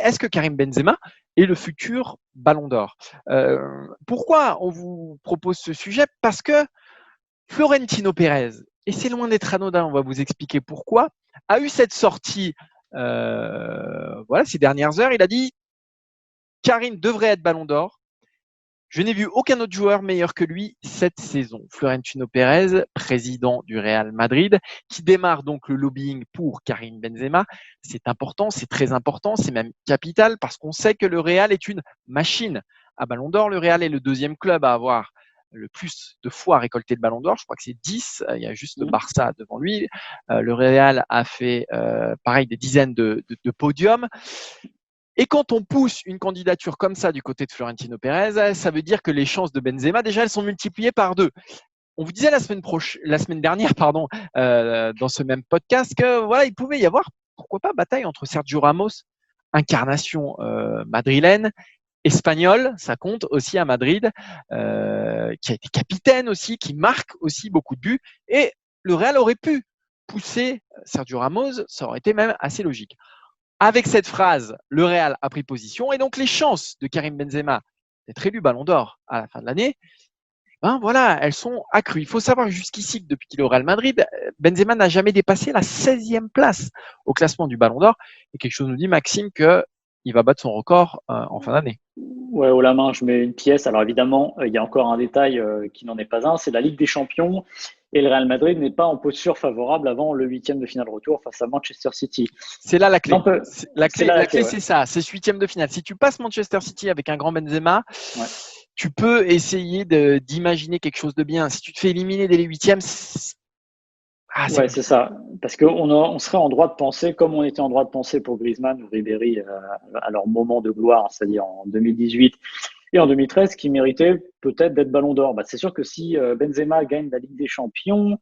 est-ce que Karim Benzema est le futur Ballon d'Or? Pourquoi on vous propose ce sujet? Parce que Florentino Pérez, et c'est loin d'être anodin, on va vous expliquer pourquoi, a eu cette sortie ces dernières heures. Il a dit Karim devrait être Ballon d'Or. Je n'ai vu aucun autre joueur meilleur que lui cette saison. Florentino Pérez, président du Real Madrid, qui démarre donc le lobbying pour Karim Benzema. C'est important, c'est très important, c'est même capital parce qu'on sait que le Real est une machine à Ballon d'Or. Le Real est le deuxième club à avoir le plus de fois récolté le Ballon d'Or. Je crois que c'est 10. Il y a juste le Barça devant lui. Le Real a fait pareil des dizaines de podiums. Et quand on pousse une candidature comme ça du côté de Florentino Pérez, ça veut dire que les chances de Benzema, déjà, elles sont multipliées par 2. On vous disait la semaine dernière, dans ce même podcast, que voilà, il pouvait y avoir, pourquoi pas, bataille entre Sergio Ramos, incarnation madrilène, espagnol, ça compte aussi à Madrid, qui a été capitaine aussi, qui marque aussi beaucoup de buts, et le Real aurait pu pousser Sergio Ramos, ça aurait été même assez logique. Avec cette phrase, le Real a pris position et donc les chances de Karim Benzema d'être élu Ballon d'Or à la fin de l'année, elles sont accrues. Il faut savoir jusqu'ici que depuis qu'il est au Real Madrid, Benzema n'a jamais dépassé la 16e place au classement du Ballon d'Or. Et quelque chose nous dit, Maxime, qu'il va battre son record en fin d'année. Ouais, haut la main, je mets une pièce. Alors évidemment, il y a encore un détail qui n'en est pas un, c'est la Ligue des Champions. Et le Real Madrid n'est pas en posture favorable avant le huitième de finale retour face à Manchester City. C'est là la clé. La clé, ouais. c'est ça, c'est ce huitième de finale. Si tu passes Manchester City avec un grand Benzema, tu peux essayer d'imaginer quelque chose de bien. Si tu te fais éliminer dès les huitièmes, c'est ça. Parce qu'on serait en droit de penser, comme on était en droit de penser pour Griezmann ou Ribéry à leur moment de gloire, c'est-à-dire en 2018 et en 2013, qui méritaient peut-être d'être Ballon d'Or. C'est sûr que si Benzema gagne la Ligue des Champions,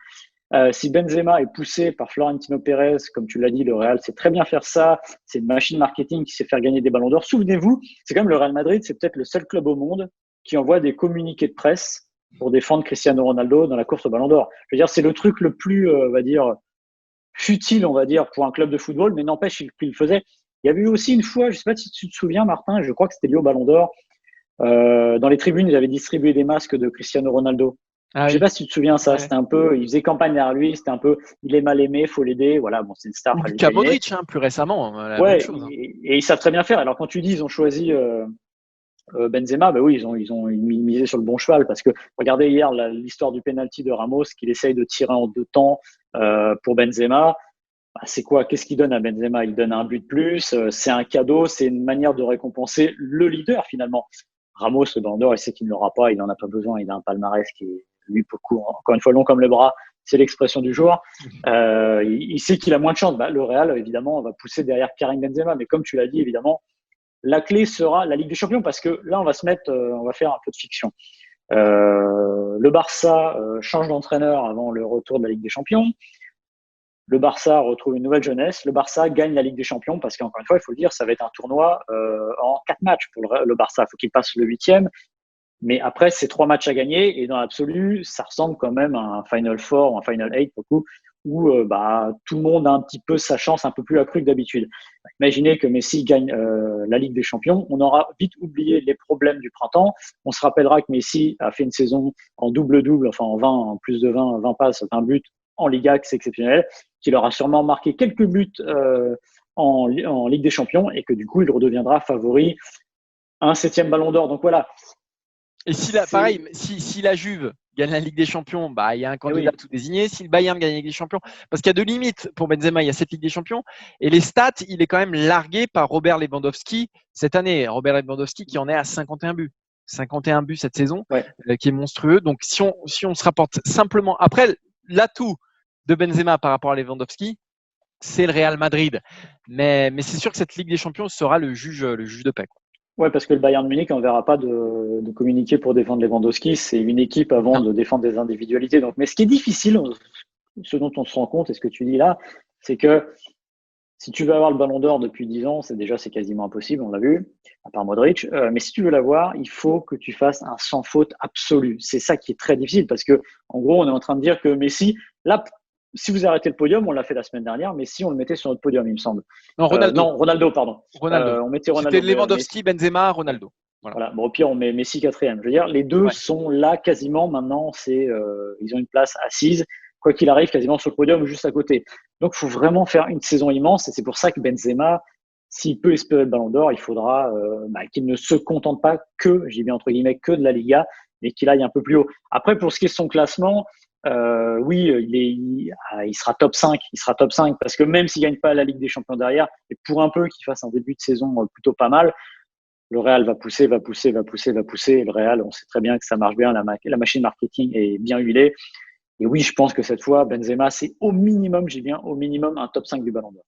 si Benzema est poussé par Florentino Pérez, comme tu l'as dit, le Real sait très bien faire ça. C'est une machine marketing qui sait faire gagner des Ballons d'Or. Souvenez-vous, c'est quand même le Real Madrid, c'est peut-être le seul club au monde qui envoie des communiqués de presse pour défendre Cristiano Ronaldo dans la course au Ballon d'Or. Je veux dire, c'est le truc le plus, futile, pour un club de football, mais n'empêche qu'il le faisait. Il y avait eu aussi une fois, je ne sais pas si tu te souviens, Martin, je crois que c'était lié au Ballon d'Or. Dans les tribunes, ils avaient distribué des masques de Cristiano Ronaldo. Je ne sais pas si tu te souviens ça. Ouais. C'était un peu, il faisait campagne derrière lui. C'était un peu, il est mal aimé, faut l'aider. Voilà, bon, c'est une star. Luka Modric, plus récemment. Et ils savent très bien faire. Alors quand tu dis, ils ont choisi Benzema, oui, ils ont misé sur le bon cheval parce que regardez hier l'histoire du penalty de Ramos qu'il essaye de tirer en 2 temps pour Benzema. C'est quoi? Qu'est-ce qu'il donne à Benzema? Il donne un but de plus. C'est un cadeau. C'est une manière de récompenser le leader finalement. Ramos, le Ballon d'Or, il sait qu'il ne l'aura pas. Il n'en a pas besoin. Il a un palmarès qui est, lui, encore une fois, long comme le bras. C'est l'expression du jour. Il sait qu'il a moins de chance. Le Real, évidemment, va pousser derrière Karim Benzema. Mais comme tu l'as dit, évidemment, la clé sera la Ligue des Champions parce que là, on va faire un peu de fiction. Le Barça change d'entraîneur avant le retour de la Ligue des Champions. Le Barça retrouve une nouvelle jeunesse. Le Barça gagne la Ligue des Champions parce qu'encore une fois, il faut le dire, ça va être un tournoi en 4 matchs pour le Barça. Il faut qu'il passe le 8e. Mais après, c'est 3 matchs à gagner. Et dans l'absolu, ça ressemble quand même à un Final Four ou un Final 8 beaucoup, où tout le monde a un petit peu sa chance un peu plus accrue que d'habitude. Imaginez que Messi gagne la Ligue des Champions. On aura vite oublié les problèmes du printemps. On se rappellera que Messi a fait une saison en double-double, enfin en plus de 20 passes, 20 buts en Liga, c'est exceptionnel, qu'il aura sûrement marqué quelques buts en Ligue des Champions et que du coup, il redeviendra favori à un 7e Ballon d'Or. Donc voilà. Et si la Juve gagne la Ligue des Champions, il y a un candidat tout désigné. Si le Bayern gagne la Ligue des Champions, parce qu'il y a 2 limites pour Benzema, il y a cette Ligue des Champions et les stats, il est quand même largué par Robert Lewandowski cette année. Robert Lewandowski qui en est à 51 buts. 51 buts cette saison, qui est monstrueux. Donc si on se rapporte simplement après l'atout de Benzema par rapport à Lewandowski, c'est le Real Madrid. Mais c'est sûr que cette Ligue des Champions sera le juge de paix. Ouais, parce que le Bayern Munich n'enverra pas de communiqué pour défendre Lewandowski. C'est une équipe avant de défendre des individualités. Donc, mais ce qui est difficile, ce dont on se rend compte et ce que tu dis là, c'est que si tu veux avoir le Ballon d'Or depuis 10 ans, c'est quasiment impossible, on l'a vu, à part Modric. Mais si tu veux l'avoir, il faut que tu fasses un sans faute absolu. C'est ça qui est très difficile parce que, en gros, on est en train de dire que Messi, là, si vous arrêtez le podium, on l'a fait la semaine dernière, mais si on le mettait sur notre podium, il me semble. Non, Ronaldo. Non, Ronaldo, pardon. Ronaldo. On mettait Ronaldo. C'était Lewandowski, Benzema, Ronaldo. Voilà. Bon, au pire, on met Messi quatrième. Je veux dire, les deux sont là quasiment maintenant. Ils ont une place assise, quoi qu'il arrive, quasiment sur le podium ou juste à côté. Donc, il faut vraiment faire une saison immense. Et c'est pour ça que Benzema, s'il peut espérer le Ballon d'Or, il faudra qu'il ne se contente pas j'ai bien entre guillemets, que de la Liga, mais qu'il aille un peu plus haut. Après, pour ce qui est de son classement, oui, il sera top 5. Il sera top 5 parce que même s'il gagne pas la Ligue des Champions derrière, et pour un peu qu'il fasse un début de saison plutôt pas mal, le Real va pousser. Et le Real, on sait très bien que ça marche bien. La machine marketing est bien huilée. Et oui, je pense que cette fois, Benzema, c'est au minimum, j'ai bien au minimum un top 5 du Ballon d'Or.